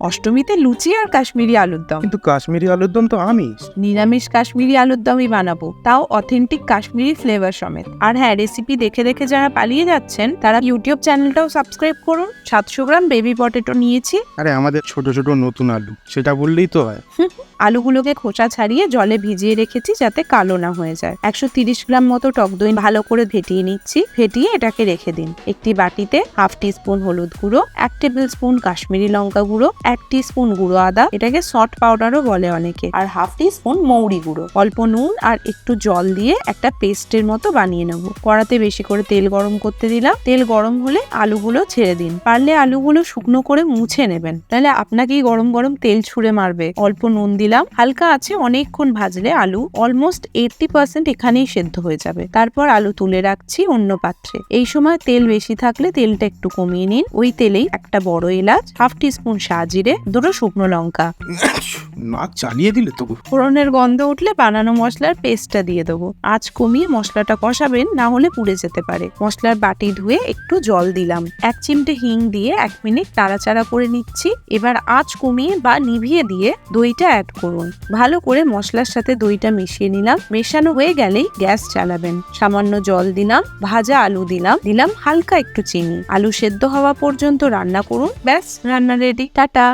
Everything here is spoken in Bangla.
অষ্টমীতে লুচি আর কাশ্মীরি আলুর দম। কিন্তু কাশ্মীরি আলুর দম তো আমিষ। নিরামিষ কাশ্মীরি আলুর দমই বানাবো, তাও অথেন্টিক কাশ্মীরি ফ্লেভার সমেত। আর হ্যাঁ, রেসিপি দেখে দেখে যারা পালিয়ে যাচ্ছেন তারা ইউটিউব চ্যানেলটাও সাবস্ক্রাইব করুন। 700 গ্রাম বেবি পটেটো নিয়েছি। আরে আমাদের ছোট ছোট নতুন আলু, সেটা বললেই তো হয়। আলুগুলোকে খোসা ছাড়িয়ে জলে ভিজিয়ে রেখেছি যাতে কালো না হয়ে যায়। 130 গ্রাম মতো টক দই ভালো করে ফেটিয়ে নিচ্ছি। ফেটিয়ে এটাকে রেখে দিন। একটি বাটিতে হাফ টিস্পুন হলুদ গুঁড়ো, 1 টেবিল স্পুন কাশ্মীরি লঙ্কা গুঁড়ো, 1 টিস্পুন গুঁড়ো আদা, এটাকে সল্ট পাউডারও বলে অনেকে, আর হাফ টিস্পুন মৌরি গুঁড়ো, অল্প নুন আর একটু জল দিয়ে একটা পেস্টের মতো বানিয়ে নেব। কড়াতে বেশি করে তেল গরম করতে দিলাম। তেল গরম হলে আলুগুলো ছেড়ে দিন। পারলে আলুগুলো শুকনো করে মুছে নেবেন, তাহলে আপনাকেই গরম গরম তেল ছুঁড়ে মারবে। অল্প নুন দিলাম। হালকা আছে অনেকক্ষণ ভাজলে আলু অলমোস্ট 80% এখানেই সেদ্ধ হয়ে যাবে। তারপর আলু তুলে রাখছি অন্য পাত্রে। এই সময় তেল বেশি থাকলে তেলটা একটু কমিয়ে নিন। ওই তেলেই একটা বড় এলাচ, হাফ টিস্পুন সাজিরে, 2টো শুকনো লঙ্কা, নাক চালিয়ে দিলে তো। ফোড়নের গন্ধ উঠলে বানানো মশলার পেস্টটা দিয়ে দেবো। আঁচ কমিয়ে মশলাটা কষাবেন, না হলে পুড়ে যেতে পারে। মশলার বাটি ধুয়ে একটু জল দিলাম। 1 চিমটে হিং দিয়ে 1 মিনিট নাড়াচাড়া করে নিচ্ছি। এবার আঁচ কমিয়ে বা নিভিয়ে দিয়ে দইটা অ্যাড করুন। ভালো করে মশলার সাথে দইটা মিশিয়ে নিলাম। মেশানো হয়ে গেলেই গ্যাস চালাবেন। সামান্য জল দিলাম। ভাজা আলু দিলাম হালকা একটু চিনি। আলু সেদ্ধ হওয়া পর্যন্ত রান্না করুন। ব্যাস, রান্না রেডি। টাটা।